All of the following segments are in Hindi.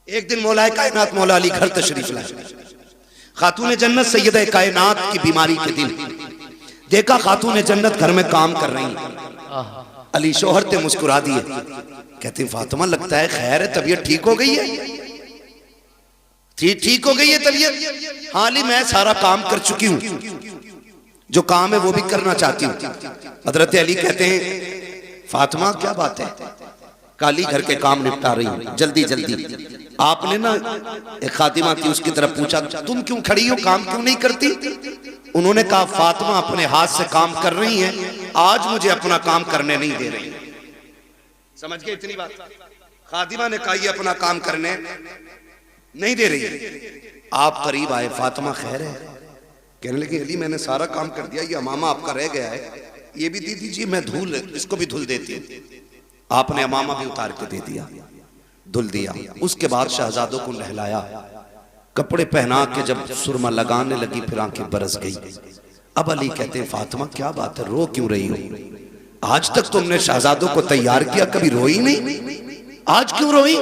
एक दिन मौलाए कायनात मौला अली घर तशरीफ लाए। खातून जन्नत सैयदा कायनात की बीमारी के दिन देखा खातून जन्नत घर में काम कर रही हैं। अली शोहर ते मुस्कुरा दिए, कहते फातिमा लगता है खैर है, तबीयत ठीक हो गई है? ठीक हो गई है तबीयत? हाँ अली मैं सारा काम कर चुकी हूँ, जो काम है वो भी करना चाहती हूँ। हजरत अली कहते हैं फातिमा क्या बात है? काली घर के काम निपटा रही हूँ जल्दी जल्दी। आपने ना एक खातिमा थी उसकी तरफ पूछा तुम क्यों खड़ी हो, काम क्यों नहीं करती? उन्होंने कहा फातिमा अपने हाथ से काम कर रही हैं, आज मुझे अपना काम करने नहीं दे रही। समझ गए इतनी बात? खातिमा ने कहा ये अपना काम करने नहीं दे रही। आप करीब आए, फातिमा खैर है? कहने लगी अली मैंने सारा काम कर दिया, ये अमामा आपका रह गया है, ये भी दे दीजिए, मैं धुल इसको भी धुल देती हूँ। आपने अमामा भी उतार के दे दिया, धुल दिया। उसके बाद शहजादों को नहलाया, कपड़े पहना के जब सुरमा लगाने लगी फिर आंखें बरस गई। अब अली कहते हैं फातिमा क्या बात है, रो क्यों रही हो? आज तक तुमने शहजादों को तैयार किया, कभी रोई नहीं, आज क्यों रोई?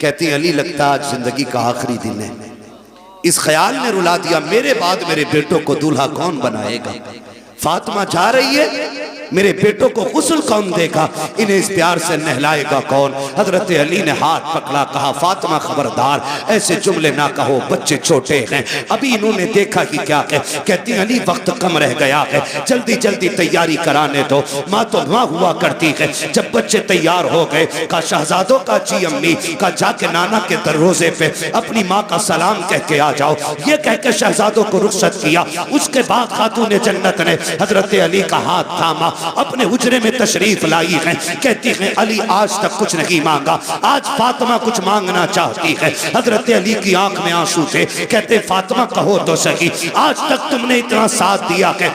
कहती अली लगता आज जिंदगी का आखिरी दिन है। इस ख्याल ने रुला दिया मेरे बाद मेरे बेटों को दूल्हा कौन बनाएगा? फातिमा जा रही है, मेरे बेटों को गुस्ल कौन देगा? इन्हें इस प्यार से नहलाएगा कौन? हजरत अली ने हाथ पकड़ा, कहा फातिमा खबरदार ऐसे जुमले ना कहो, बच्चे छोटे हैं, अभी इन्होंने देखा कि क्या है। कहती अली वक्त कम रह गया है, जल्दी जल्दी तैयारी कराने दो। माँ तो माँ हुआ करती है। जब बच्चे तैयार हो गए कहा शहजादों का जी अम्मी का जाके नाना के दरवाजे पे अपनी माँ का सलाम कह के आ जाओ। ये कह के शहजादों को रुखसत किया। उसके बाद खातून जन्नत ने हजरत अली का हाथ थामा, अपने हुजरे में तशरीफ लाई है। कहती है अली आज तक कुछ नहीं मांगा, आज फातिमा कुछ मांगना चाहती है। हजरत अली की आंख में आंसू थे। कहते फातिमा कहो तो सही, आज तक तुमने इतना साथ दिया है,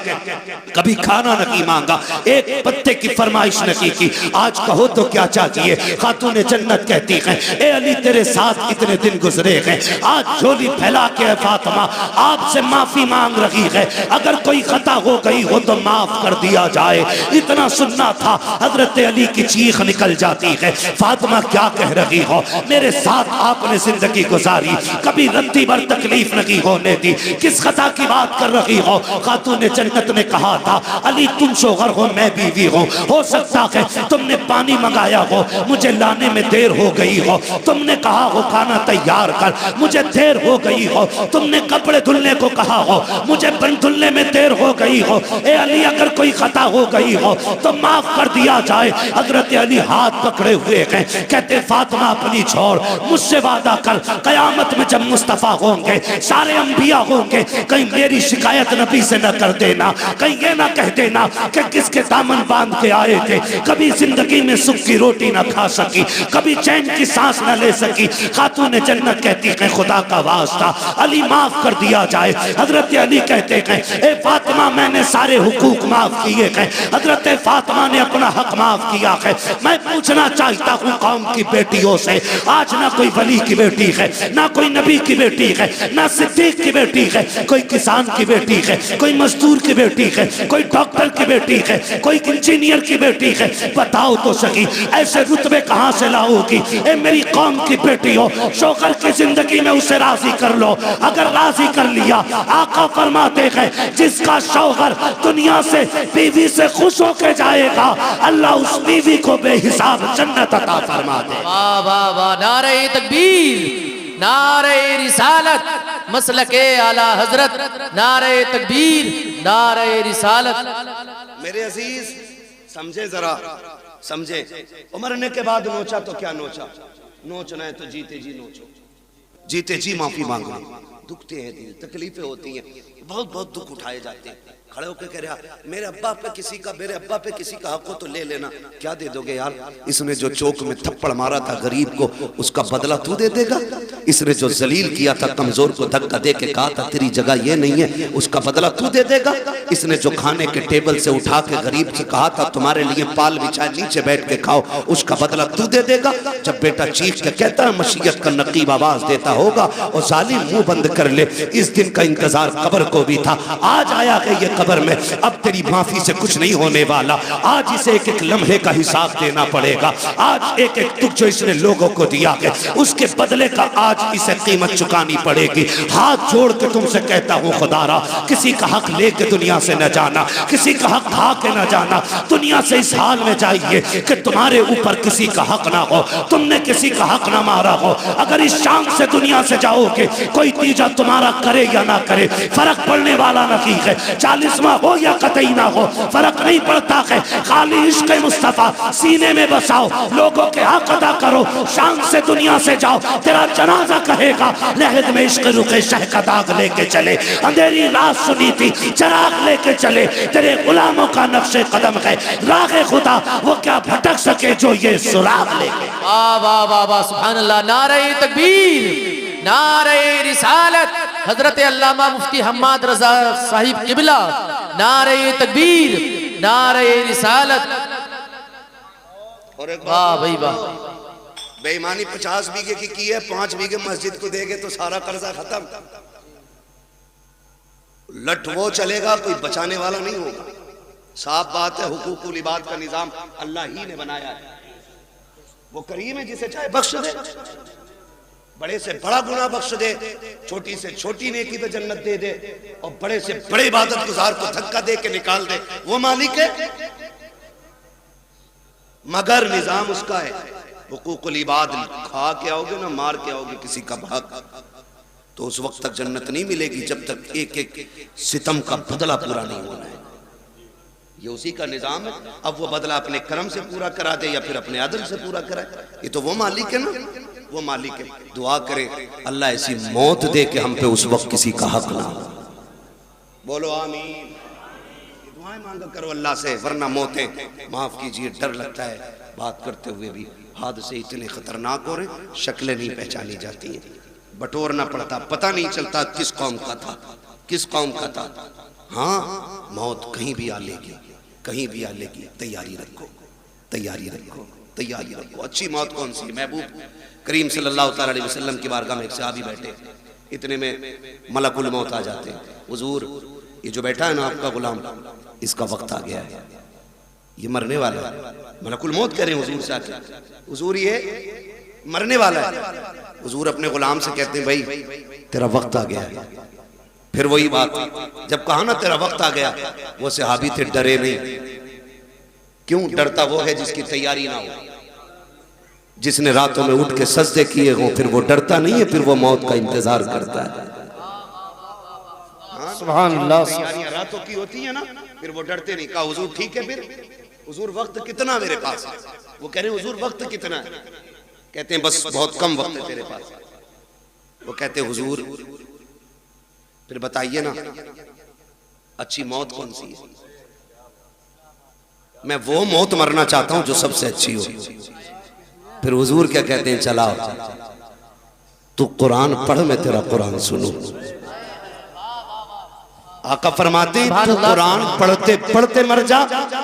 कभी खाना नहीं मांगा, एक पत्ते की फरमाइश नहीं की, आज कहो तो क्या चाहिए? खातून जन्नत कहती है ए अली तेरे साथ इतने दिन गुजरे हैं, आज झोली फैला के फातिमा आपसे माफी मांग रही है, अगर कोई खता हो गई हो तो माफ कर दिया जाए। इतना सुनना था, हजरत अली की चीख निकल जाती है। फातिमा क्या कह रही हो? मेरे साथ आपने जिंदगी गुजारी, कभी रत्ती भर तकलीफ नहीं होने दी, किस खता की बात कर रही हो? खातून जन्नत ने कहा था अली तुम शोहर हो मैं बीवी हूँ, हो सकता है तुमने पानी मंगाया हो मुझे लाने में देर हो गई हो, तुमने कहा हो खाना तैयार कर मुझे देर हो गई हो, तुमने कपड़े धुलने को कहा हो मुझे बन धुलने में देर हो गई हो। ए अली अगर कोई खता हो गई हो तो माफ कर दिया जाए। हजरत अली हाथ पकड़े हुए हैं। कहते फातिमा अपनी छोड़, मुझसे वादा कर कयामत में जब मुस्तफा होंगे सारे अंबिया होंगे, कहीं मेरी शिकायत नबी से न कर देना, कहीं ये ना कह देना कि किसके दामन बांध के आए थे, कभी जिंदगी में सुख की रोटी ना खा सकी, कभी चैन की सांस न ले सकी। खातून जन्नत कहती है खुदा का वास्ता अली माफ कर दिया जाए। हजरत अली कहते हैं ए फातिमा मैंने सारे हुकूक माफ किए हैं, हजरत फातिमा ने अपना हक माफ किया है। मैं पूछना चाहता हूँ कौम की बेटियों से, आज ना कोई वली की बेटी है, ना कोई नबी की बेटी है, ना सिद्दीक की बेटी है, कोई किसान की बेटी है, कोई मजदूर की बेटी है, कोई डॉक्टर की बेटी है, कोई इंजीनियर की बेटी है, बताओ तो सही ऐसे रुतबे कहाँ से लाओगी? ए मेरी कौम की बेटी हो, शोकर की जिंदगी में उसे राजी कर लो, अगर राजी कर लिया आका फरमाते हैं जिसका शौहर दुनिया से बीवी से खुश होकर जाएगा अल्लाह उस बीवी को बेहिसाब जन्नत अता फरमा दे। वाह वाह वाह, नारे तकबीर, नारे रिसालत, मसलके आला हजरत, नारे तकबीर, नारे रिसालत। मेरे अजीज समझे जरा, समझे। मरने के बाद नोचा तो क्या नोचा, नोचना है तो जीते जी नोचो, जीते जी माफी मांगो। दुखते हैं दिल, तकलीफें होती हैं, बहुत बहुत दुख उठाए जाते हैं। खड़े होकर कह रहा मेरे अब्बा पे किसी का, मेरे अब्बा पे किसी का हक हो तो ले लेना। क्या दे दोगे यार? इसने जो चौक में थप्पड़ मारा था गरीब को उसका बदला तू दे देगा? इसने जो जलील किया था कमजोर को धक्का दे के कहा था तेरी जगह ये नहीं है, उसका बदला तू दे देगा? इसने जो खाने के टेबल से उठा के गरीब से कहा था तुम्हारे लिए पाल बिछाए नीचे बैठ के खाओ, उसका बदला तू दे देगा? जब बेटा चीख के कहता है मशीयत का नकीब आवाज देता होगा और जालिम मुंह बंद कर ले। इस दिन का इंतजार कब्र को भी था, आज आया है ये कब्र में, अब तेरी माफी से कुछ नहीं होने वाला। आज इसे एक एक लम्हे का हिसाब देना पड़ेगा। आज एक एक दुख जो इसने लोगों को दिया है उसके बदले का आज इसे कीमत चुकानी पड़ेगी। हाथ जोड़ के तुमसे कहता हूँ खुदारा, किसी का हक लेके दुनिया से न जाना, किसी का हक खा के न जाना। दुनिया से इस हाल में जाइए कि तुम्हारे ऊपर किसी का हक ना हो, तुमने किसी का हक ना मारा हो। अगर इस शाम से दुनिया से जाओगे, कोई तीजा तुम्हारा करे या ना करे फर्क पड़ने वाला नहीं है। 40वां हो या कतई ना हो फर्क नहीं पड़ता है। खाली इश्क मुस्तफा सीने में बसाओ, लोगों के हक अदा करो। शाम से दुनिया से जाओ, तेरा जनाजा कहेगा लहद में इश्क रुके शह का दाग लेके चले। अंधेरी रात सुनी थी चराग लेके चले, तेरे गुलामों का नक्शे कदम है रागे खुदा, वो क्या भटक सके जो ये सुराग लेके। वाह वाह वाह वाह, सुभान अल्लाह। नारे तकबीर, नारे रिसालत, हजरत अल्लामा मुफ्ती हम्माद रजा साहिब किबला। नारे तकबीर, नारे रिसालत। वाह भाई वाह। बेईमानी 50 बीघे की है, 5 बीघे मस्जिद को देगे तो सारा कर्जा खत्म। लट वो चलेगा, कोई बचाने वाला नहीं होगा। साफ बात है, हुकूकुल इबाद का निजाम अल्लाह ही ने बनाया है। वो करीम है, जिसे चाहे बख्श दे, बड़े से बड़ा गुनाह बख्श दे, छोटी से छोटी नेकी पे जन्नत दे दे, और बड़े से बड़े इबादत गुजार को धक्का दे के निकाल दे। वो मालिक है, मगर निजाम उसका है। हुकूकुल इबाद खा के आओगे ना मार के आओगे किसी का हक, तो उस वक्त तक जन्नत नहीं मिलेगी जब तक एक एक सितम का बदला पूरा नहीं होना है। ये उसी का निजाम है। अब वो बदला अपने कर्म से पूरा करा दे या फिर अपने अदल से पूरा कराए, ये तो वो मालिक है ना, वो मालिक है। दुआ करें अल्लाह ऐसी मौत दे के हम पे उस वक्त किसी का हक ना हो। बोलो आमीन। दुआएं मांगा करो अल्लाह से, वरना मौतें माफ कीजिए डर लगता है बात करते हुए भी। हादसे इतने खतरनाक हो रहे, शक्लें नहीं पहचानी जाती हैं, बटोरना पड़ता, पता नहीं चलता किस कौम का था, किस कौम का था। हाँ, मौत कहीं भी आ लेगी, कहीं भी आ लेगी। तैयारी रखो, तैयारी रखो, तैयारी रखो। अच्छी मौत कौन सी है? महबूब करीम सल्लल्लाहु अलैहि वसल्लम की बारगाह में एक सहाबी बैठे, इतने में मलकुल मौत आ जाते हैं। हुजूर, ये जो बैठा है ना आपका गुलाम, इसका वक्त आ गया है, ये मरने वाला है। मलकुल मौत कह रहे हैं हुजूर से आके, हुजूर ये मरने वाला है। हुजूर अपने गुलाम से कहते हैं, भाई तेरा वक्त आ गया है। फिर वही बात, जब कहा ना तेरा वक्त आ गया, वो सहाबी थे डरे नहीं। क्यों डरता? वो है जिसकी तैयारी ना हो, जिसने रातों में उठ के सजदे किए हो, फिर वो डरता नहीं है, फिर वो मौत का इंतजार करता है। सुभान अल्लाह। तैयारियां रातों की होती है ना, फिर वो डरते नहीं। कहा हुजूर ठीक है, फिर हुजूर वक्त कितना मेरे पास? वो कह रहे हैं हुजूर वक्त कितना है? कहते हैं बस बहुत कम वक्त है तेरे पास। वो कहते हैं हुजूर फिर बताइए ना अच्छी मौत कौन सी है? मैं वो मौत मरना चाहता हूं जो सबसे अच्छी हो। फिर हुजूर क्या कहते हैं, चलाओ तू कुरान पढ़, मैं तेरा कुरान सुनूं। आका फरमाते तू कुरान पढ़ते पढ़ते मर जा,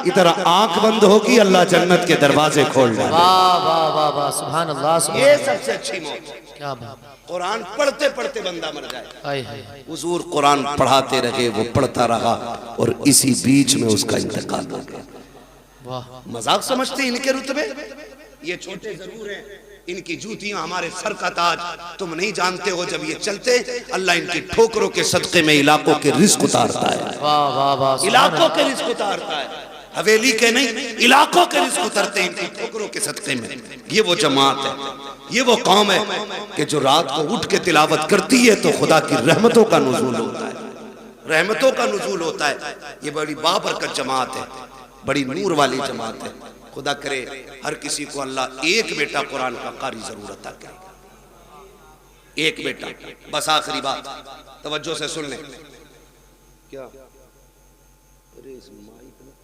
इधर आंख बंद होगी अल्लाह जन्नत के दरवाजे खोल डाले। वाह वाह वाह वाह, सुभान अल्लाह। ये सबसे अच्छी मौत, क्या बात। कुरान पढ़ते पढ़ते बंदा मर जाए। हाय हाय। हुजूर कुरान पढ़ाते रहे, वो पढ़ता रहा और इसी बीच में उसका इंतकाल हो गया। वाह। मजाक समझते इनके रुतबे? ये छोटे जरूर हैं, इनकी जूतियां हमारे सर का ताज। तुम नहीं जानते हो, जब ये चलते अल्लाह इनकी ठोकरों के सदके में इलाकों के रिस्क उतारता है। वाह वाह वाह, इलाकों के रिस्क उतारता है, हवेली के नहीं, इलाकों के रिस्क उतरते हैं इनकी ठोकरों के सदके में। ये वो जमात है, ये वो कौम है कि जो रात को उठ के तिलावत करती है तो खुदा की रहमतों का नुज़ूल होता है, रहमतों का नुज़ूल होता है। ये बड़ी बाबरकत जमात है, बड़ी नूर वाली जमात है। खुदा करे हर किसी को अल्लाह एक बेटा कुरान का कारी जरूर अता करे, एक बेटा। बस आखिरी बात तवज्जो से सुन लें। क्या अरे इस माइक में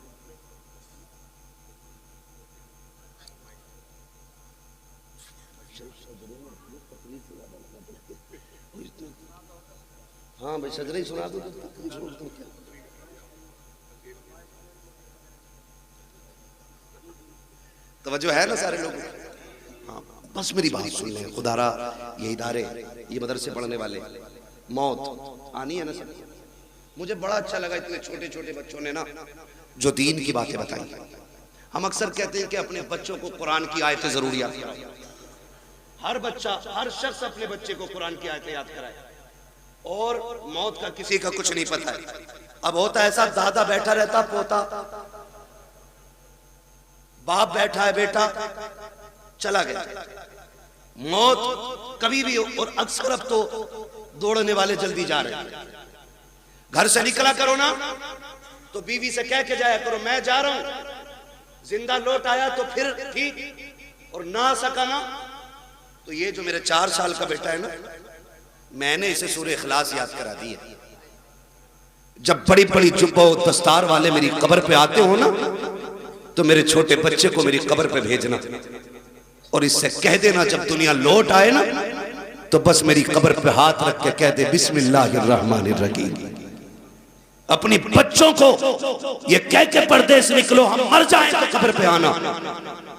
हाँ भाई सजरे ही सुना दो, क्या तवज्जो है ना सारे लोग? हाँ बस मेरी बात सुन लें। खुदारा ये इदारे, ये मदरसे पढ़ने वाले, मौत आनी है ना सब। मुझे बड़ा अच्छा लगा इतने छोटे छोटे बच्चों ने ना जो दीन की बातें बताई। हम अक्सर कहते हैं कि अपने बच्चों को कुरान की आयतें जरूर याद कराएं। हर बच्चा, हर शख्स अपने बच्चे को कुरान की आयतें याद कराए। और मौत का किसी का कुछ नहीं पता है। अब होता है ऐसा, दादा बैठा रहता, पोता, बाप बैठा है, बेटा चला गया, मौत कभी भी। और अक्सर अब तो दौड़ने वाले जल्दी जा रहे हैं। घर से निकला करो ना तो बीवी से कह के जाया करो मैं जा रहा हूं, जिंदा लौट आया तो फिर ठीक, और ना आ सका ना तो ये जो मेरे 4 साल का बेटा है ना, मैंने इसे सूरह इखलास याद करा दी है। जब बड़ी बड़ी जुब्बा और दस्तार वाले मेरी कब्र पे आते हो ना तो मेरे छोटे बच्चे को मेरी कब्र पे भेजना और इससे कह देना जब दुनिया लौट आए ना तो बस मेरी कब्र पे हाथ रख के कह दे बिस्मिल्लाहिर्रहमानिर्रहीम। अपनी बच्चों को ये कह के परदेश निकलो, हम मर जाएं तो कब्र पे आना।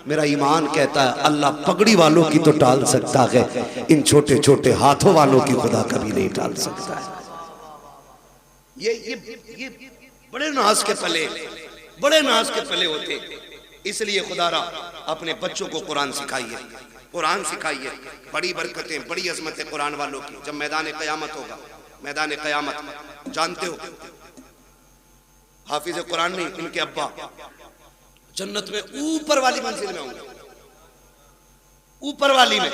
मेरा ईमान कहता है अल्लाह पगड़ी वालों की तो टाल सकता है, इन छोटे छोटे हाथों वालों की खुदा कभी नहीं टाल सकता है। ये बड़े नाज के पले, बड़े नाज के पले होते। इसलिए खुदारा अपने बच्चों को कुरान सिखाइए, कुरान सिखाइए। बड़ी बरकतें, बड़ी अजमतें कुरान वालों की। जब मैदान क़यामत होगा, मैदान क़यामत जानते हो, हाफिज कुरान नहीं, इनके अब्बा जन्नत में ऊपर वाली मंजिल में होंगे, ऊपर वाली में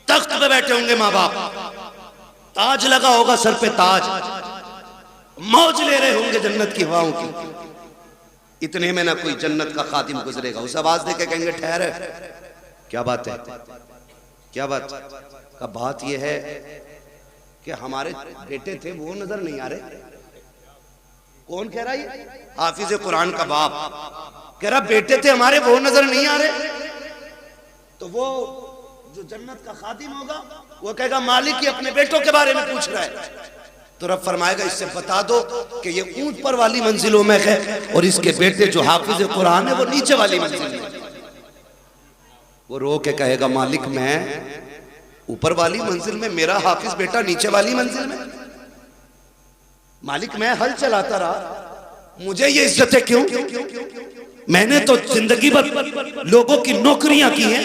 तख्त पे बैठे होंगे माँ बाप, ताज लगा होगा सर पे, ताज, मौज ले रहे होंगे जन्नत की हवाओं की। इतने में ना कोई जन्नत का खादिम गुजरेगा, उस आवाज दे के कहेंगे ठहर, क्या बात है, क्या बात का बात यह है कि हमारे बेटे थे वो नजर नहीं आ रहे। कौन कह रहा है? हाफिज कुरान का बाप कह रहा बेटे थे हमारे वो नजर नहीं आ रहे। तो वो जो जन्नत का खादिम होगा वो कहेगा मालिक ही अपने बेटों के बारे में पूछ रहा है। तो रब फरमाएगा इससे बता दो कि ये ऊंच पर वाली मंजिलों में है और इसके बेटे जो हाफिज कुरान है वो नीचे वाली मंजिल में। वो रो के कहेगा मालिक मैं ऊपर वाली मंजिल में, मेरा हाफिज बेटा नीचे वाली मंजिल में। मालिक मैं हल चलाता रहा, मुझे ये इज्जतें क्यों? मैंने तो जिंदगी भर लोगों की नौकरियां की हैं,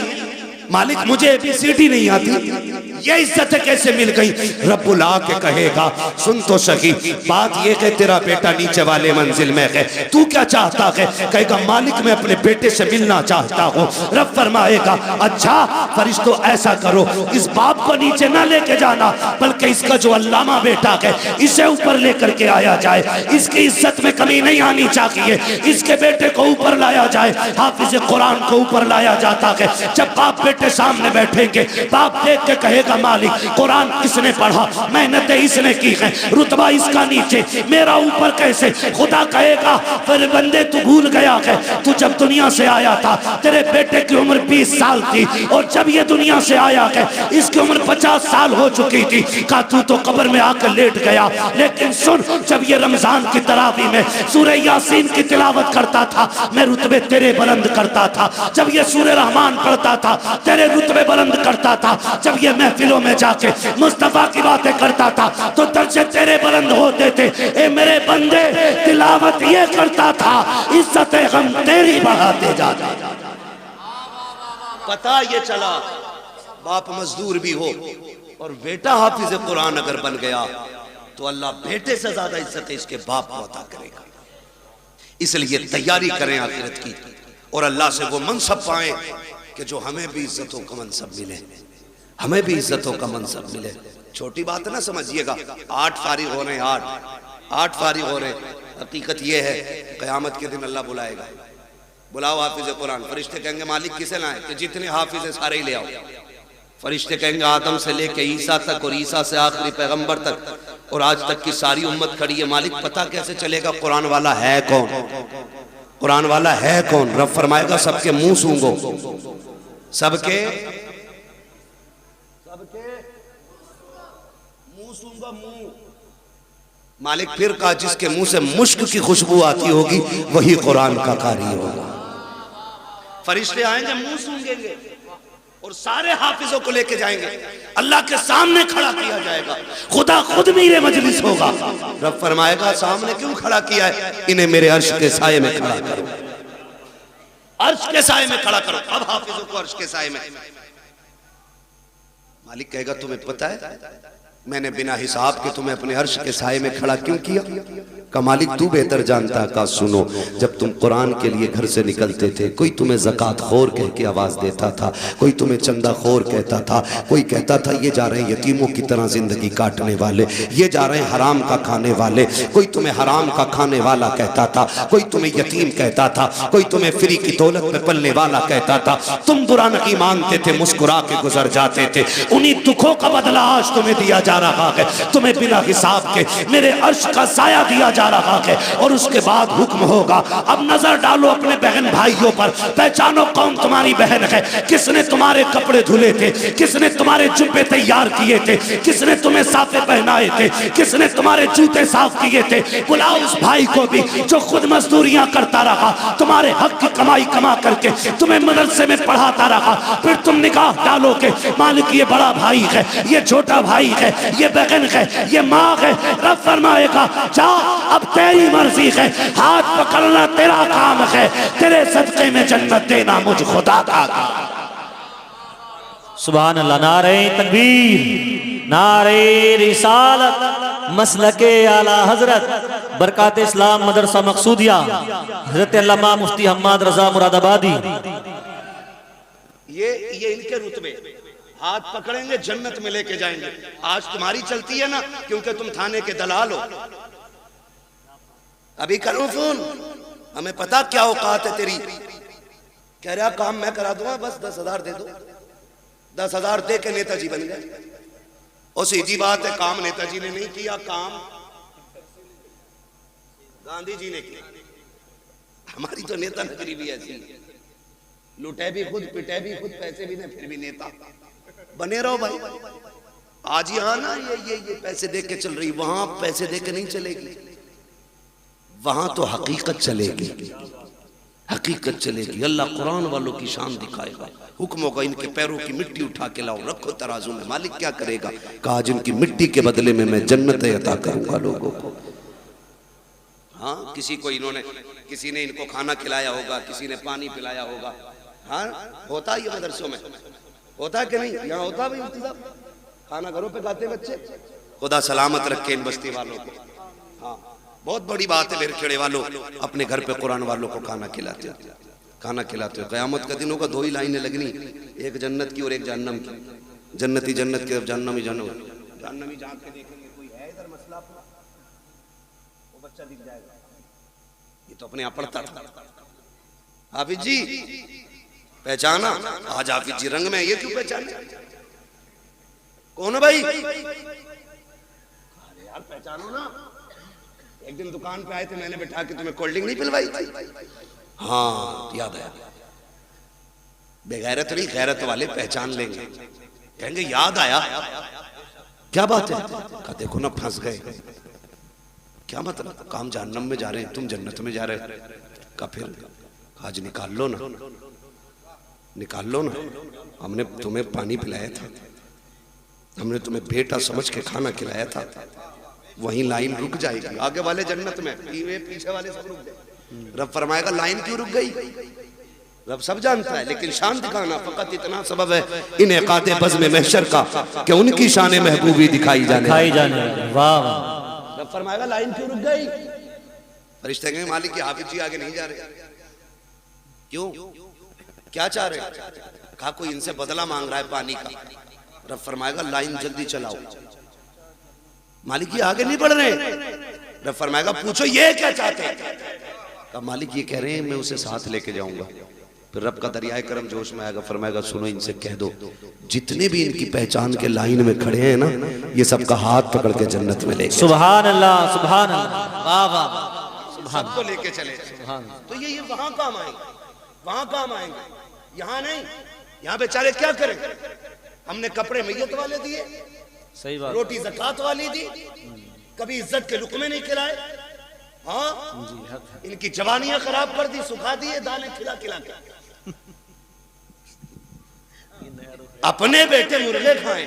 मालिक मुझे एबीसीडी नहीं आती, ये इज्जतें कैसे मिल गई? रब्बुल आके कहेगा सुन तो सही, बात ये कि तेरा बेटा नीचे वाले मंजिल में है, तू क्या चाहता है? कहेगा मालिक मैं अपने बेटे से मिलना चाहता हूँ। रब फरमाएगा अच्छा फरिश्तों ऐसा करो, इस बाप को नीचे ना लेके जाना, बल्कि इसका जो अल्लामा बेटा है इसे ऊपर लेकर के आया जाए, इसकी इज्जत में कमी नहीं आनी चाहिए, इसके बेटे को ऊपर लाया जाए। हाफिज कुरान को ऊपर लाया जाता है। जब बाप बेटे सामने बैठेंगे, बाप देख के कहेगा मालिक कुरान किसने पढ़ा, मेहनतें इसने की है, रुतबा इसका नीचे, मेरा ऊपर कैसे? खुदा कहेगा फिर बंदे तू भूल गया है, तू जब दुनिया से आया था तेरे बेटे की उम्र 20 साल थी और जब ये दुनिया से आया है इसकी उम्र 50 साल हो चुकी थी। का तू तो कब्र में आकर लेट गया, लेकिन सुन जब ये रमजान की तरावी में सूरह यासीन की तिलावत करता था मैं रुतबे तेरे बुलंद करता था, जब ये सूरह रहमान पढ़ता था तेरे रुतबे बुलंद करता था, जब ये महफिलों में जाके मुस्तफा की बातें करता था तो दर्जे तेरे बुलंद होते थे। ए मेरे बंदे तिलावत ये करता था, इज्जत हम तेरी बढ़ाते जाते। पता ये चला बाप मजदूर भी हो और बेटा हाफिज कुरान अगर बन गया तो अल्लाह बेटे से ज्यादा इज्जत इसके बाप को अता करेगा। इसलिए तैयारी करें आखिरत की और अल्लाह से वो मनसब पाएं कि जो हमें भी इज्जतों का मनसब मिले, हमें भी इज्जतों का मनसब मिले। छोटी बात ना समझिएगा, 8 फारिग हो रहे हैं, 8 फारिग हो रहे हैं। हकीकत ये है क़यामत के दिन अल्लाह बुलाएगा, बुलाओ हाफिज कुरान। फरिश्ते कहेंगे मालिक किसे लाए? कि जितने हाफिज सारे ही ले आओ। फरिश्ते कहेंगे आदम से लेके ईसा तक और ईसा से आखिरी पैगंबर तक और आज तक की सारी उम्मत खड़ी है। मालिक पता कैसे चलेगा कुरान वाला है कौन? कुरान वाला है कौन? रब फरमाएगा सबके मुंह सूंघो, सबके मुंह सूंघो, मुंह। मालिक फिर कहा जिसके मुंह से मुश्क की खुशबू आती होगी वही कुरान का कारी होगा। फरिश्ते आएंगे मुंह सूंघेंगे और सारे हाफिजों को लेके जाएंगे, अल्लाह के सामने खड़ा किया जाएगा, खुदा खुद मीरे मजलिस होगा। रब फरमाएगा सामने क्यों खड़ा किया है? इन्हें मेरे अर्श के साये में खड़ा करो, अर्श के साये में खड़ा करो। अब हाफिजों को अर्श के साये में। मालिक कहेगा तुम्हें पता है मैंने बिना हिसाब के तुम्हें अपने अर्श के साये में खड़ा क्यों किया? का मालिक तू बेहतर जानता। का सुनो, जब तुम कुरान के लिए घर से निकलते थे, कोई तुम्हें ज़कात खोर कह के आवाज़ देता था, कोई तुम्हें चंदा खोर कहता था, कोई कहता था ये जा रहे हैं यतीमों की तरह जिंदगी काटने वाले, ये जा रहे हैं हराम का खाने वाले, कोई तुम्हें हराम का खाने वाला कहता था, कोई तुम्हें यतीम कहता था, कोई तुम्हें फ्री की दौलत में पलने वाला कहता था। तुम बुरा नहीं मानते थे, मुस्कुरा के गुजर जाते थे। उन्हीं दुखों का बदला आज तुम्हें दिया जा रहा है। तुम्हें बिना हिसाब के मेरे अर्श का साया दिया जा रहा है। और उसके बाद हुक्म होगा, अब नजर डालो अपने बहन भाइयों पर, पहचानो कौन तुम्हारी बहन है, किसने तुम्हारे कपड़े धुले थे, किसने तुम्हारे जुब्बे तैयार किए थे, किसने तुम्हें साफे पहनाए थे, किसने तुम्हारे जूते साफ किए थे। बुलाओ उस भाई को भी जो खुद मजदूरियां करता रहा, तुम्हारे हक की कमाई कमा करके तुम्हें मदरसे में पढ़ाता रहा। फिर तुम निगाह डालोगे, मालिक ये बड़ा भाई है, ये छोटा भाई है, ये बहन है, ये माँ है। रब फरमाएगा जा अब तेरी मर्जी है, हाथ पकड़ना तेरा काम है, तेरे सदक़े में जन्नत देना मुझ खुदा का। सुभान अल्लाह। नारे तकबीर, नारे रिसालत, मसलके आला हजरत, बरकात इस्लाम मदरसा मकसूदिया, हजरत अल्लामा मुफ्ती हम्माद रजा मुरादाबादी। ये इनके रुतबे, हाथ पकड़ेंगे जन्नत में लेके जाएंगे। आज तुम्हारी चलती है ना, क्योंकि तुम थाने के दलाल हो। अभी करूं फोन, हमें पता क्या औकात है तेरी। कह रहा काम मैं करा दूंगा, बस 10,000 दे दो। 10,000 दे के नेताजी बन गए। और सीधी बात है, काम नेताजी ने नहीं किया, काम गांधी जी ने किया। हमारी तो नेता नगरी भी ऐसी है, लुटे भी खुद, पिटे भी खुद, पैसे भी नहीं, फिर भी नेता बने रहो भाई। आज यहाँ ना ये पैसे दे के चल रही, वहां पैसे दे के नहीं चलेगी। वहां तो हकीकत चलेगी, हकीकत चलेगी। अल्लाह कुरान वालों की शान दिखाएगा। हुक्म होगा इनके पैरों की मिट्टी उठा के लाओ, रखो तराजू में। मालिक क्या करेगा? कहा जिनकी मिट्टी के बदले में मैं जन्नतें अता करूंगा लोगों को। हाँ, किसी ने इनको खाना खिलाया होगा, किसी ने पानी पिलाया होगा। हाँ, होता है ये मदरसों में, होता है कि नहीं? यहाँ होता भाई इंतजाम, खाना घरों पे खाते बच्चे। खुदा सलामत रखे इन बस्ती वालों को। हाँ, बहुत बड़ी बात है। मेरे खेड़े वालों अपने घर पे कुरान वालों को खाना खिलाते हो, खाना खिलाते हो। क़यामत का दिन होगा, 2 ही लाइनें लगनी, एक जन्नत की और एक जहन्नम की। जन्नती जन्नत की और जहन्नमी जहन्नम। जहन्नमी झांक के देखेंगे कोई है इधर मसला अपना, वो बच्चा दिख जाएगा। ये तो अपने आप पढ़ता था। हाफिज जी पहचाना? आज हाफिज जी रंग में, ये क्यों पहचाने? कौन है भाई? अरे यार पहचानो ना। एक दिन दुकान पे आए थे, मैंने बैठा के तुम्हें कोल्ड ड्रिंक नहीं पिलवाई थी? हाँ याद आया। बेगैरत नहीं, गैरत वाले पहचान लेंगे, कहेंगे याद आया। क्या बात है? कहा देखो ना फंस गए। क्या मतलब? काम जहन्नम में जा रहे हैं, तुम जन्नत में जा रहे हो। का फिर आज निकाल लो ना, निकाल लो ना। हमने तुम्हें पानी पिलाया था, हमने तुम्हें बेटा समझ के खाना खिलाया था। वहीं लाइन रुक जाएगी, आगे वाले जन्नत में, पीछे वाले सब रुक गए। रब फरमाएगा लाइन क्यों रुक गई? रब सब जानता है, लेकिन शान दिखाना फकत इतना सबब है इन इकादे बज़्म महशर का कि उनकी शान महबूबी दिखाई जाने। वाह। रब फरमाएगा लाइन क्यों रुक गई? फरिश्ते कहेंगे मालिक की हाफिज जी आगे नहीं जा रहे। क्यों? क्या चाह रहे? कहा कोई इनसे बदला मांग रहा है पानी का। रब फरमाएगा लाइन जल्दी चलाओ। मालिक ये आगे नहीं बढ़ रहे। रब फरमाएगा पूछो ये क्या चाहते हैं? कहा मालिक ये कह रहे हैं मैं उसे साथ लेके जाऊंगा। फिर रब का दरियाए करम जोश में आएगा, फरमाएगा सुनो इनसे कह दो जितने भी इनकी पहचान के लाइन में खड़े हैं ना, ये सबका हाथ पकड़ के जन्नत में ले। सुभान अल्लाह, सुभान अल्लाह, वाह वाह, सबको लेके चले। तो ये वहां काम आएंगे, वहां काम आएंगे, यहाँ नहीं। यहाँ बेचारे क्या करें? हमने कपड़े मैयत वाले दिए, सही बात, रोटी ज़कात वाली दी, कभी इज्जत के लुकमे नहीं खिलाए। हाँ, इनकी जवानियां खराब कर दी, सुखा दिए दाने खिला खिला के। अपने बेटे मुर्गे खाएं,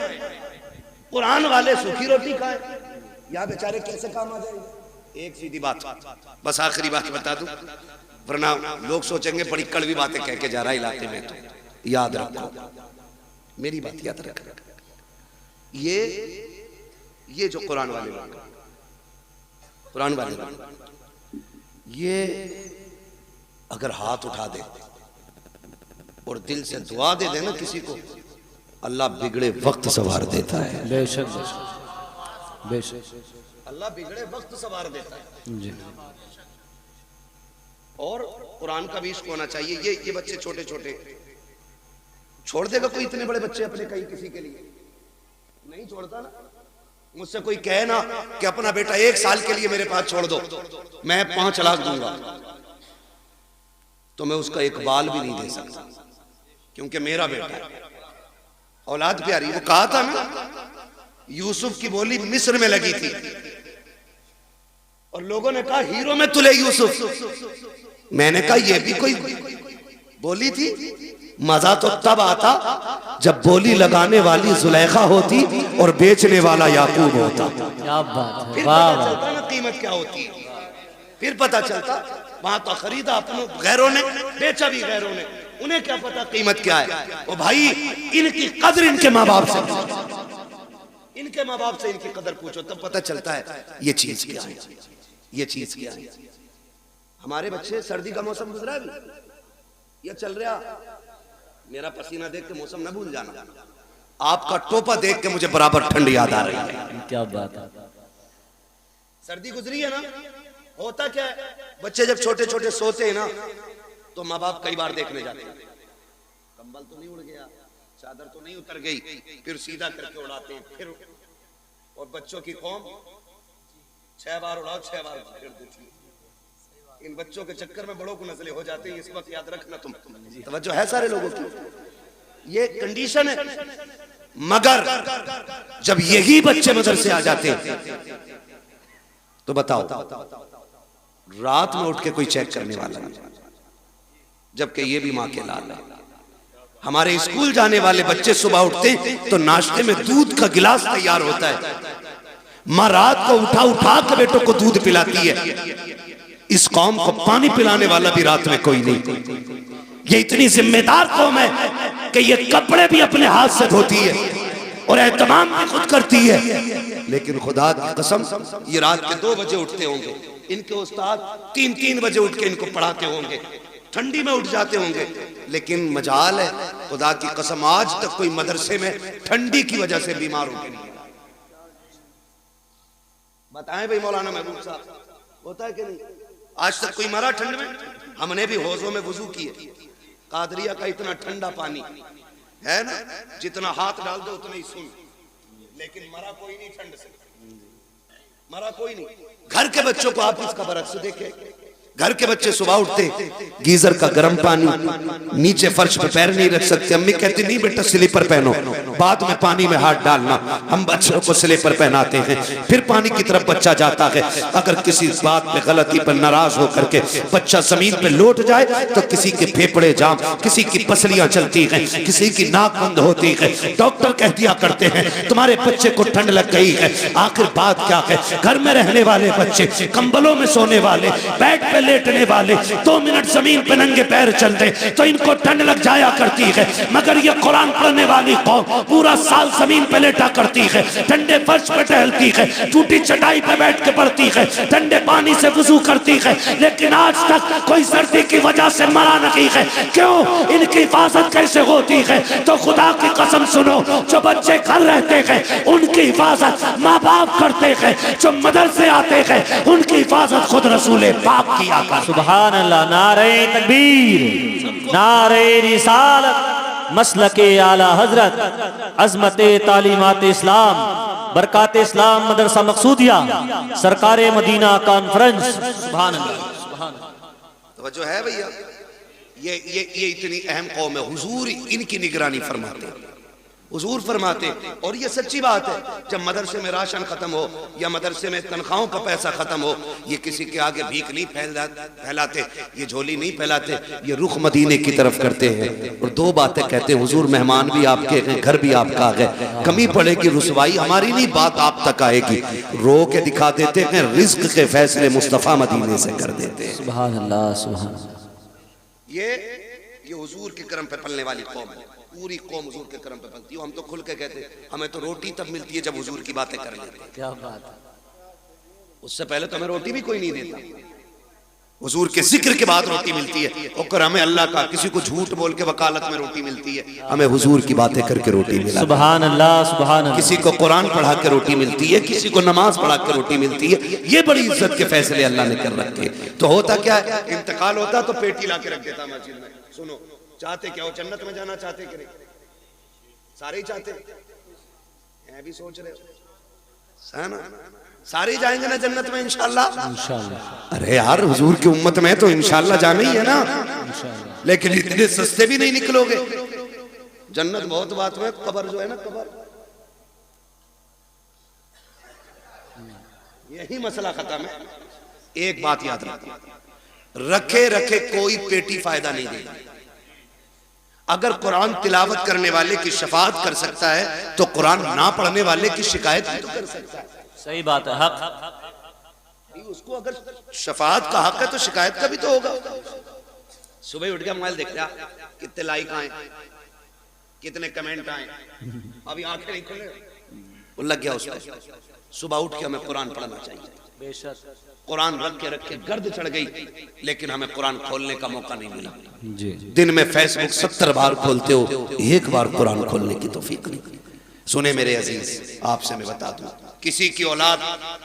कुरान वाले सूखी रोटी खाएं, या बेचारे कैसे काम आ जाएंगे। एक सीधी बात, बस आखिरी बात बता दूं, वरना लोग सोचेंगे बड़ी कड़वी बातें कह के जा रहा इलाके में। तो याद रखो, मेरी बात याद रखो, ये जो कुरान वाले लोग, कुरान वाले लोग, ये अगर हाथ उठा दे और दिल से दुआ दे देना किसी को, अल्लाह बिगड़े वक्त सवार देता है। बेशक बेशक अल्लाह बिगड़े वक्त सवार देता है जी। और कुरान का भी इश्क होना चाहिए। ये बच्चे छोटे छोटे छोड़ देगा कोई इतने बड़े बच्चे अपने कहीं किसी के लिए? नहीं छोड़ता ना। मुझसे कोई कहे ना कि अपना बेटा 1 साल के लिए मेरे पास छोड़ दो, मैं 5 लाख दूंगा, तो मैं उसका एक बाल भी नहीं दे सकता, क्योंकि मेरा बेटा है, औलाद प्यारी। वो कहा था ना, यूसुफ की बोली मिस्र में लगी थी और लोगों ने कहा हीरो में तुले यूसुफ। मैंने कहा ये भी कोई बोली थी? मजा तो तब आता जब बोली लगाने वाली जुलेखा होती और बेचने वाला याकूब होता। क्या बात है, फिर वाह पता चलता ना कीमत क्या होती है, फिर पता चलता। वहां तो खरीदा अपनों गैरों ने, बेचा भी गैरों ने, उन्हें क्या पता कीमत क्या है। ओ भाई, इनकी कदर इनके माँ बाप से, इनके माँ बाप से इनकी कदर पूछो, तब पता चलता है ये चीज क्या है, ये चीज क्या है। हमारे बच्चे, सर्दी का मौसम गुजरा है अभी, ये चल रहा, मेरा पसीना देख के मौसम ना भूल जाना, आपका टोपा देख के मुझे बराबर ठंड याद आ रही है। क्या बात है। सर्दी गुजरी है ना, होता क्या है, बच्चे जब छोटे छोटे सोते हैं ना, तो माँ बाप कई बार देखने जाते हैं, कंबल तो नहीं उड़ गया, चादर तो नहीं उतर गई, फिर सीधा करके उड़ाते हैं। फिर और बच्चों की कौम 6 बार उड़ाओ 6 बार फिर देती है। इन बच्चों के चक्कर में बड़ों को नजले हो जाते हैं, इस वक्त याद रखना तुम। तवज्जो है सारे लोगों की, ये कंडीशन है। मगर जब यही बच्चे मदरसे आ जाते हैं तो बताओ, रात में उठ के कोई चेक करने वाला नहीं, जबकि ये भी माँ के लाल है। हमारे स्कूल जाने वाले बच्चे सुबह उठते तो नाश्ते में दूध का गिलास तैयार होता है, माँ रात को उठा उठा के बेटों को दूध पिलाती है। इस कौम को पानी पिलाने वाला भी रात में कोई नहीं। ये इतनी जिम्मेदार कौम है कि ये कपड़े भी अपने हाथ से धोती है और एहतमाम भी खुद करती है। लेकिन खुदा की कसम, ये रात के 2 बजे उठते होंगे, इनके उस्ताद 3-3 बजे उठ के इनको पढ़ाते होंगे, ठंडी में उठ जाते होंगे। लेकिन मजाल है, खुदा की कसम, आज तक कोई मदरसे में ठंडी की वजह से बीमार होके नहीं गया। बताएं भाई मौलाना महबूब साहब, होता है कि नहीं? आज तक कोई मरा ठंड में? हमने भी हौजों में वुजू किए, कादरिया का इतना ठंडा पानी है ना, जितना हाथ डाल दो उतना ही सुन, लेकिन मरा कोई नहीं ठंड से, मरा कोई नहीं। घर के बच्चों को आप इसका बरक्स देखें, घर के बच्चे सुबह उठते गीजर का गर्म पानी, नीचे फर्श पे पैर नहीं रख सकते, अम्मी कहती नहीं बेटा स्लीपर पहनो, बाद में पानी में हाथ डालना। हम बच्चों को स्लीपर पहनाते हैं, फिर पानी की तरफ बच्चा जाता है। अगर किसी बात पे गलती पर नाराज होकर के बच्चा जमीन पे लौट जाए तो किसी के फेफड़े जाम, किसी की पसलियां चलती हैं, किसी की नाक बंद होती है। डॉक्टर कह दिया करते हैं तुम्हारे बच्चे को ठंड लग गई है। आखिर बात क्या है? घर में रहने वाले बच्चे, कंबलों में सोने वाले, बेड पे लेटने वाले, 2 मिनट जमीन पे नंगे पैर चलते तो इनको ठंड लग जाया करती है। मगर ये कुरान पढ़ने वाली कौम पूरा साल जमीन पे लेटा करती है, ठंडे फर्श पे टहलती है, टूटी चटाई पे बैठ के पढ़ती है, ठंडे पानी से वुजू करती है, लेकिन आज तक कोई सर्दी की वजह से मरा नहीं है। क्यों? इनकी हिफाजत कैसे होती है? तो खुदा की कसम सुनो, जो बच्चे घर रहते हैं उनकी हिफाजत माँ बाप करते हैं, जो मदरसे आते हैं उनकी हिफाजत खुद रसूल पाक किया। सुभान अल्लाह। नारे तकबीर, नारे रिसालत, मसलके आला हजरत, अजमत तालीमात इस्लाम, बरकात इस्लाम मदरसा मकसूदिया, सरकार मदीना कॉन्फ्रेंस। सुभान अल्लाह। तो जो है भैया, ये इतनी अहम कौम है, हुजूर इनकी निगरानी फरमाते हैं। हुजूर फरमाते, और ये सच्ची बात है, जब मदरसे में राशन खत्म हो या मदरसे में तनख्वाहों का पैसा खत्म हो, ये किसी के आगे भीख नहीं फैलाते, ये झोली नहीं फैलाते, ये रुख मदीने की तरफ करते हैं। और दो बातें कहते हैं, हुजूर मेहमान भी आपके हैं, घर भी आपका है, कमी पड़ेगी रुसवाई हमारी नहीं, बात आप तक आएगी। रो के दिखा देते हैं, रिज्क के फैसले मुस्तफा मदीने से कर देते हैं। सुभान अल्लाह, सुभान अल्लाह। ये हुजूर के करम पे पलने वाली कौम है, पूरी कौम हुजूर के करम पे पलती है। हम तो खुल के कहते हैं, हमें तो रोटी तब मिलती है जब हुजूर की बातें कर लेते हैं। क्या बात है, उससे पहले तो हमें रोटी भी कोई नहीं देता, हुजूर के जिक्र के बाद रोटी मिलती है। और हमें अल्लाह का, किसी को झूठ बोल के वकालत में रोटी मिलती है, हमें हुजूर की बातें करके रोटी मिलती है। सुभान अल्लाह, सुभान अल्लाह। किसी को कुरान पढ़ा के रोटी मिलती है, किसी को नमाज पढ़ा के रोटी मिलती है। ये बड़ी इज्जत के फैसले अल्लाह ने कर रखे। तो होता क्या है, इंतकाल होता तो पेटी ला के रख देता मस्जिद में। सुनो, चाहते क्या हो, जन्नत में जाना चाहते कि नहीं? सारे ही चाहते, मैं भी सोच रहे हो ना, सारे ही जाएंगे ना जन्नत में इंशाल्लाह। इंशाल्लाह। अरे यार, हुजूर की उम्मत में तो इंशाल्लाह जाना ही है ना, लेकिन इतने सस्ते भी नहीं निकलोगे। जन्नत बहुत बात में, कब्र जो है ना, कब्र, यही मसला खत्म है। एक बात याद रखे रखे कोई पेटी फायदा नहीं देगा। अगर कुरान तिलावत करने वाले की शफाअत कर सकता है तो कुरान ना पढ़ने वाले की शिकायत भी तो कर सकता है। सही बात है, हक। उसको अगर शफाअत का हक है तो शिकायत का भी तो होगा। सुबह उठ के मोबाइल देखते हैं, कितने लाइक आए, कितने कमेंट आए, अभी आंखें नहीं खुले, वो लग गया उसको। सुबह उठ के हमें कुरान पढ़ना चाहिए। बेशक कुरान रख के गर्द चढ़ गई, लेकिन हमें कुरान खोलने का मौका नहीं मिला। जी। दिन में फेसबुक 70 बार खोलते हो, एक बार कुरान खोलने की तौफीक नहीं। सुने मेरे अजीज, आपसे मैं बता दूं, किसी की औलाद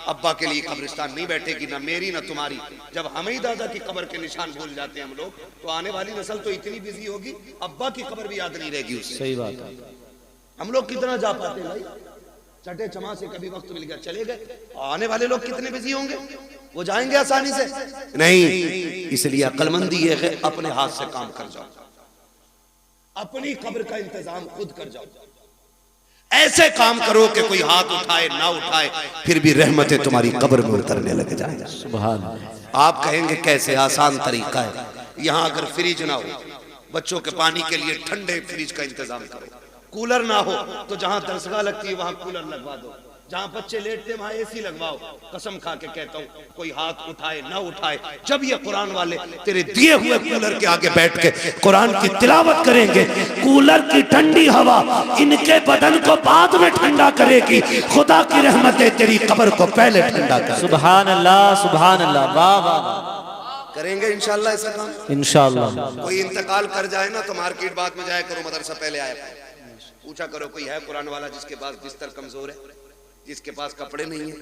अब्बा के लिए कब्रिस्तान नहीं बैठेगी, ना मेरी ना तुम्हारी। जब हम ही दादा की कब्र के निशान भूल जाते हैं हम लोग, तो आने वाली नस्ल तो इतनी बिजी होगी, अब्बा की कब्र भी याद नहीं रहेगी उससे। सही बात है। हम लोग कितना जा पाते हैं भाई, चटे चमा से कभी वक्त मिल गया चले गए। आने वाले लोग कितने बिजी होंगे, वो जाएंगे आसानी से? नहीं। इसलिए अक्लमंदी ये है, अपने हाथ से काम कर जाओ, अपनी कब्र का इंतजाम खुद कर जाओ। ऐसे काम करो कि कोई हाथ उठाए ना उठाए, फिर भी रहमतें तुम्हारी कब्र में उतरने लग जाए। सुभान। आप कहेंगे कैसे, आसान तरीका है। यहाँ अगर फ्रिज ना हो, बच्चों के पानी के लिए ठंडे फ्रिज का इंतजाम करो। कूलर ना हो तो जहां दरसगाह लगती है वहां कूलर लगवा दो, जहां बच्चे लेटते वहां एसी लगवाओ। कसम खा के कहता हूं, कोई हाथ उठाए ना उठाए, जब ये कुरान वाले तेरे दिए हुए कूलर के आगे बैठ के कुरान की तिलावत करेंगे, कूलर की ठंडी हवा इनके बदन को बाद में ठंडा करेगी। खुदा की रहमतें तेरी कब्र को पहले ठंडा कर। सुभान अल्लाह, सुभान अल्लाह। वाह वाह। करेंगे इंशाल्लाह ऐसा काम। इंशाल्लाह। कोई इंतकाल कर जाए ना तो मार्केट बाद में जाया करो, मदरसा पहले आया पूछा करो, कोई है कुरान वाला जिसके पास बिस्तर कमजोर है, जिसके पास कपड़े नहीं है,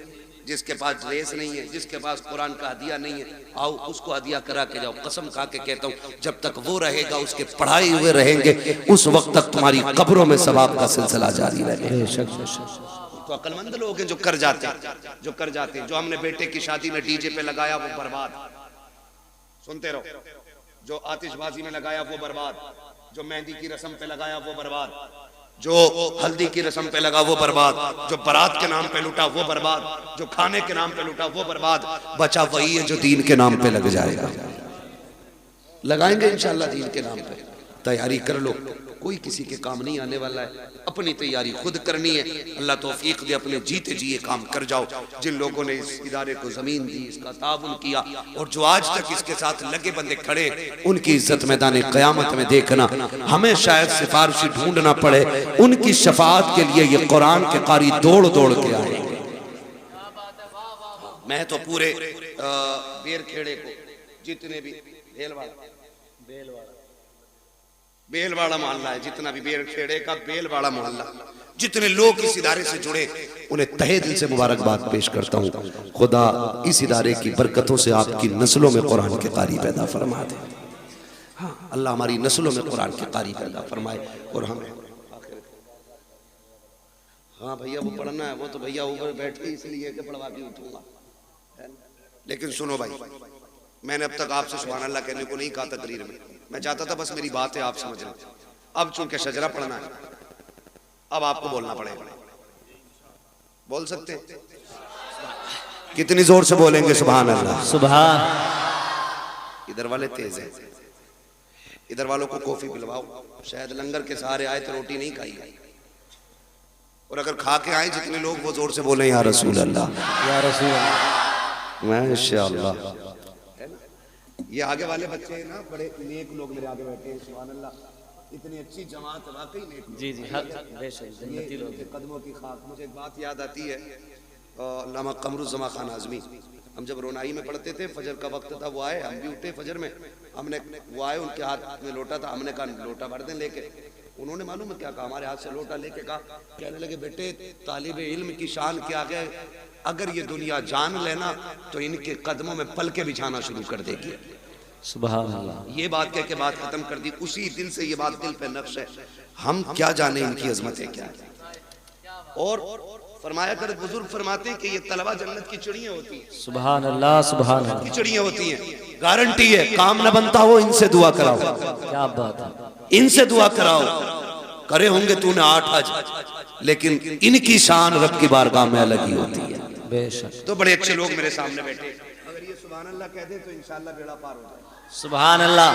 जिसके पास ड्रेस नहीं है, जिसके पास कुरान का हदिया नहीं है, आओ उसको हदिया करा के जाओ। कसम खा के कहता हूँ, जब तक वो रहेगा, उसके पढ़ाए हुए रहेंगे, उस वक्त तक तुम्हारी कब्रों में सवाब का सिलसिला जारी रहेगा। तो अक्लमंद लोग हैं जो कर जाते हैं, जो कर जाते हैं। जो हमने बेटे की शादी में डीजे पे लगाया वो बर्बाद, सुनते रहो। जो आतिशबाजी में लगाया वो बर्बाद, जो मेहंदी की रस्म पे लगाया वो बर्बाद, जो हल्दी की रस्म पे लगा वो बर्बाद, जो बारात के नाम पे लुटा वो बर्बाद, जो खाने के नाम पे लुटा वो बर्बाद। बचा वही है जो दीन के नाम पे लग जाएगा। लगाएंगे इंशाल्लाह दीन के नाम पे। तैयारी कर लो, कोई किसी के काम नहीं आने वाला है, अपनी तैयारी खुद करनी है। अल्लाह तौफीक दे, अपने जीते जी काम कर जाओ। जिन लोगों ने इस इदारे को जमीन दी, इसका ताउन किया, और जो आज तक इसके साथ लगे बंदे खड़े, उनकी इज्जत मैदान क़यामत में देखना। हमें शायद सिफारिशी ढूंढना पड़े, उनकी शफाअत के लिए ये कुरान के कारी दौड़ दौड़ के आए। मैं तो पूरे बेरखेड़े को, जितने भी बेलवाड़ा मोहल्ला है, जितना भी बेरखेड़े का बेलवाड़ा मोहल्ला, जितने लोग इस इदारे से जुड़े, उन्हें तहे दिल से मुबारकबाद पेश करता हूँ। खुदा इस इदारे की बरकतों से आपकी नस्लों में कुरान के कारी पैदा फरमा दे। हाँ, अल्लाह हमारी नस्लों में कुरान के कारी पैदा फरमाए। और हमें, हाँ भैया वो पढ़ना है, वो तो भैया ऊपर बैठे इसलिए कि पढ़वा के उठूंगा। लेकिन सुनो भाई, मैंने अब तक आपसे सुभान अल्लाह कहने को नहीं कहा तकरीर में, मैं चाहता था बस मेरी बात है आप समझ लें। अब चूंकि शजरा पढ़ना है, अब आपको बोलना पड़ेगा। बोल सकते हैं? कितनी जोर से बोलेंगे सुभान अल्लाह? सुभान। इधर वाले तेज हैं, इधर वालों को कॉफी पिलवाओ। शायद लंगर के सहारे आए तो रोटी नहीं खाई, और अगर खा के आए जितने लोग वो जोर से बोले या रसूल अल्लाह, या रसूल अल्लाह। माशाअल्लाह। ये आगे वाले बच्चे हैं ना, बड़े नेक लोग मेरे आगे बैठे हैं, सुभान अल्लाह। इतनी अच्छी जमात, वाकई नेक लोग। जी जी, बेशक जन्नती लोग। ये कदमों की खाक। मुझे एक बात याद आती है, अल्लामा कमरुज़्ज़मा खान आज़मी, हम जब रोनाई में पढ़ते थे, फजर का वक्त था, वो आए, हम भी उठे फजर में, हमने वो आए, उनके हाथ में लोटा था, हमने कहा लोटा भर दें लेके। उन्होंने मालूम है क्या कहा? हमारे हाथ से लोटा लेके कहा, कहने लगे बेटे तालिबे इल्म की शान क्या है, अगर ये दुनिया जान लेना तो इनके कदमों में पलके बिछाना शुरू कर देगी। सुभान अल्लाह। ये बात कह के बात खत्म कर दी। उसी दिल से ये बात दिल पे नक्श है, हम क्या जाने इनकी अजमतें क्या है। और फरमाया कर, बुजुर्ग फरमाते हैं कि ये तलवा जन्नत की चिड़ियां होती हैं। सुभान अल्लाह, सुभान अल्लाह। की चिड़ियां होती हैं, गारंटी है, काम न बनता हो इनसे दुआ कराओ, क्या बात है। इनसे दुआ कराओ। करे होंगे तूने 8 हज, लेकिन इनकी शान रब की बारगाह में अलग ही होती है। बेशक। तो बड़े अच्छे लोग मेरे सामने बैठे, अगर ये सुभान अल्लाह कह दे तो इंशाअल्लाह बेड़ा पार हो जाए। सुभान अल्लाह।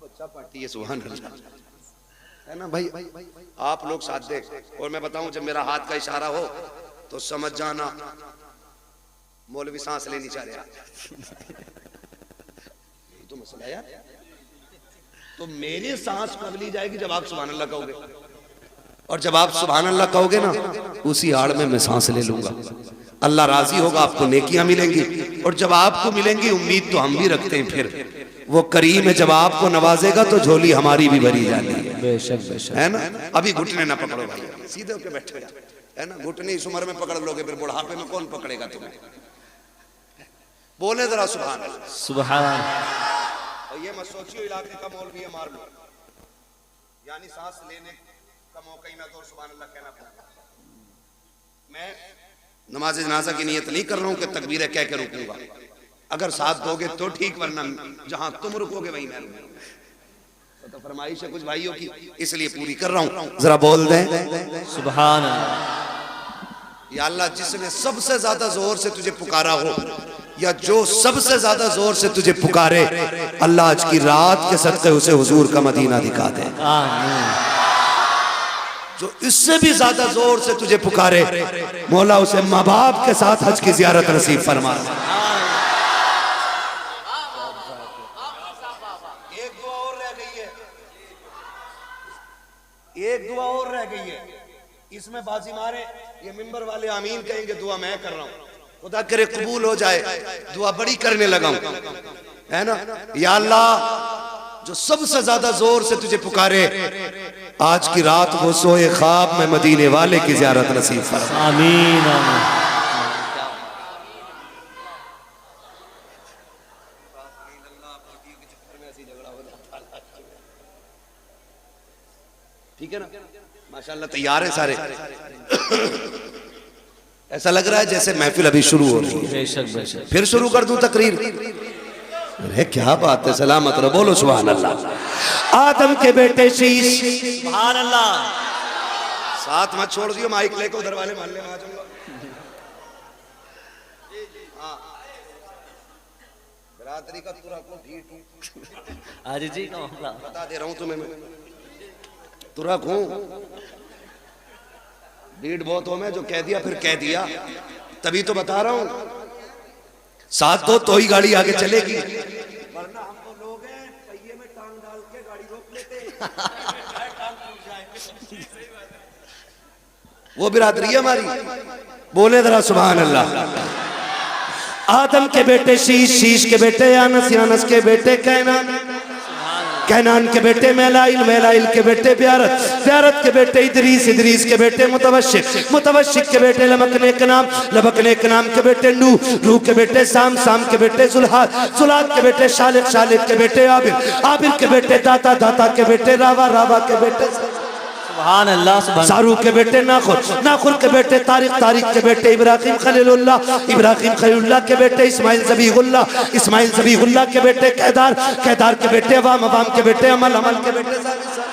बच्चा पार्टी है, सुभान अल्लाह, है ना भाई? आप लोग साथ दे। और मैं बताऊं, जब मेरा हाथ का इशारा हो तो समझ जाना मौलवी सांस लेनी चाह रहे। तो मसला यार, तो मेरी सांस कब ली जाएगी? जब आप सुभान अल्लाह कहोगे। और जब आप सुभान अल्लाह कहोगे ना, उसी आड़ में मैं सांस ले लूंगा। अल्लाह राजी होगा, आपको नेकियां मिलेंगी। और जब आपको मिलेंगी, उम्मीद तो हम भी रखते हैं, फिर वो करीम है, जब आपको नवाजेगा तो झोली हमारी भी भरी जाती है। बेशक बेशक, है ना? अभी घुटने ना पकड़ो भाई, सीधे होके बैठो, है ना? घुटने इस उम्र में पकड़ लोगे, फिर बुढ़ापे में कौन पकड़ेगा तुम्हें? बोले जरा सुभान अल्लाह। सुभान। और ये मत सोचियो इलाके का मौलवी है मार लो, यानी सांस लेने का मौका ही ना दो, सुभान अल्लाह कहना पड़ेगा। मैं नमाज जनाजा की नियत नहीं कर रहा हूं कि तकबीर कह के रुकूंगा। अगर साथ दोगे तो ठीक, वरना जहां तुम रुकोगे वहीं मैं रुकूंगा। तो फरमाइश है कुछ भाइयों की, इसलिए पूरी कर रहा हूं। जरा बोल दें सुभान अल्लाह। या अल्लाह, जिसने सबसे ज्यादा जोर से तुझे पुकारा हो, या जो सबसे ज्यादा जोर से तुझे पुकारे, अल्लाह आज की रात के सदक़े उसे हुजूर का मदीना दिखा दे। आमीन। जो इससे भी ज्यादा जोर से तुझे पुकारे, मौला उसे माँ बाप के साथ हज की जियारत नसीब फरमा। एक दुआ और रह गई है, एक दुआ और रह गई है, इसमें बाजी मारे ये मिंबर वाले आमीन कहेंगे, दुआ मैं कर रहा हूं, खुदा करे कबूल हो जाए। दुआ बड़ी करने लगा हूं, है ना? या अल्लाह, जो सबसे ज्यादा जोर से तुझे पुकारे, आज की रात वो सोए ख्वाब में मदीने वाले की जियारत नसीब फरमा। आमीन आमीन। ठीक है ना? माशाल्लाह तैयार है सारे। ऐसा लग रहा है जैसे महफिल अभी शुरू हो रही है। बेशक बेशक। फिर शुरू कर दूं तकरीर? अरे क्या बात है, सलामत रहो, बोलो सुभान अल्लाह। आदम के बेटे शीश, सुभान अल्लाह। साथ मत छोड़ दियो, माइक लेकर उधर वाले मोहल्ले में आ जाऊंगा। हाँ, बरादरी का तुरा को ढीठ आज जी का मामला बता दे रहा हूं तुम्हें मैं, तुरा हूं, ढीठ बहुत हो मैं, जो कह दिया फिर कह दिया, तभी तो बता रहा हूं। साथ दो तो ही गाड़ी आगे चलेगी, वरना हम तो लोग हैं पहिए में टांग डाल के गाड़ी रोक लेते हैं। वो बिरादरी है हमारी, बोले जरा सुभान अल्लाह। आदम के बेटे शीश, शीश के बेटे यानस, यानस के बेटे कैनान, कैनान के बेटे मैलाइल, मैलाइल के बेटे ब्यारत, ब्यारत के बेटे इदरीस, इदरीस के बेटे मुतवशिक, मुतवशिक के बेटे लबकने के नाम, लबकने के नाम के बेटे नूह, नूह के बेटे साम, साम के बेटे जुल्हाद, जुल्हाद के बेटे शालिक, शालिक के बेटे आबिर, आबिर के बेटे दाता, दाता के बेटे रावा, रावा के बेटे सुभान अल्लाह। सुभान। शाहरुख के बेटे नाखुर, नाखुर के बेटे तारिक, तारिक के बेटे इब्राहिम खलीलुल्लाह, इब्राहिम खलीलुल्लाह के बेटे इस्माइल ज़बीहुल्लाह, इस्माइल ज़बीहुल्लाह के बेटे केदार, केदार के बेटे अवाम, अवाम के बेटे अमल, अमल के बेटे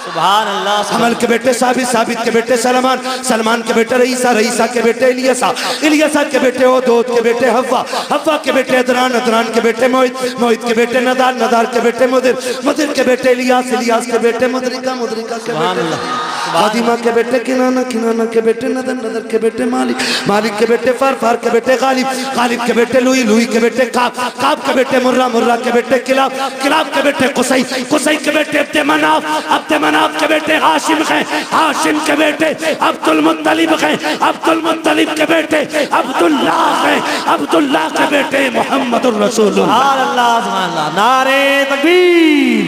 सुभान अल्लाह। हमल के बेटे साबित, साबित के बेटे सलमान, सलमान के बेटे रईसा, रईसा के बेटे इलियासा, इलियासा के बेटे ओदोद के बेटे हव्वा, हव्वा के बेटे अदरान, अदरान के बेटे मोहित, मोहित के बेटे नदार, नदार के बेटे मुदिर, मुदिर के बेटे इलियास, इलियास के बेटे मुदरिका, मुदरिका के बेटे फातिमा के बेटे किनाना, किनाना के बेटे नदर, नदर के बेटे मालिक, मालिक के बेटे फार, फार के बेटे गालिब, गालिब के बेटे लुई, लुई के बेटे काब, काब के बेटे मुर्रा, मुर्रा के बेटे किलाब, किलाब के बेटे कुसै, कुसै के बेटे अब्दे मनाफ, अब्दे मनाफ के बेटे हाशिम हैं, हाशिम के बेटे अब्दुल मुत्तलिब हैं, अब्दुल मुत्तलिब के बेटे अब्दुल्लाह हैं, अब्दुल्लाह के बेटे मोहम्मदुर रसूलुल्लाह। सुभान अल्लाह, सुभान अल्लाह। नारे तकबीर,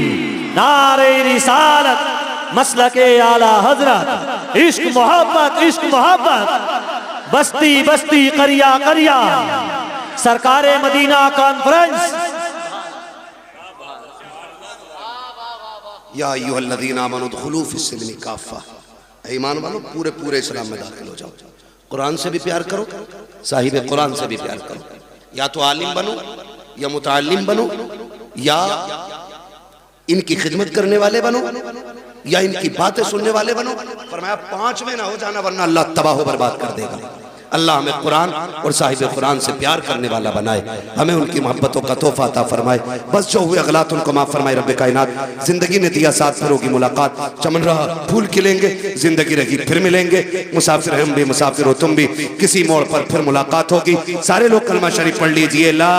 नारे रिसालत, मसलके आला हजरत, इश्क मोहब्बत, इश्क मोहब्बत, बस्ती बस्ती करिया करिया, सरकारे मदीना कॉन्फ्रेंस। या अय्युहल्लज़ीना आमनू उदखुलू फिस्सिल्मी काफ़ा, ईमान वालों पूरे पूरे इस्लाम में दाखिल हो जाओ। कुरान से भी प्यार करो, साहिब कुरान से भी प्यार करो। या तो आलिम बनो, या मुतअल्लिम बनो, या इनकी खिदमत करने वाले बनो, या इनकी बातें सुनने वाले बनो। फरमाया 5 में ना हो जाना, वरना अल्लाह तबाह बर्बाद कर देगा। अल्लाह हमें कुरान और साहिब कुरान से प्यार करने वाला बनाए, हमें उनकी मोहब्बतों का तोहफा अता फरमाए। बस जो हुए अगलात उनको माफ़ फरमाए रब्बे कायनात। जिंदगी ने दिया साथ, फिर होगी मुलाकात, चमन रहा फूल खिलेंगे, जिंदगी रही फिर मिलेंगे। मुसाफिर हम भी, मुसाफिर हो तुम भी, किसी मोड़ पर फिर मुलाकात होगी। सारे लोग कलमा शरीफ पढ़ लीजिए। ला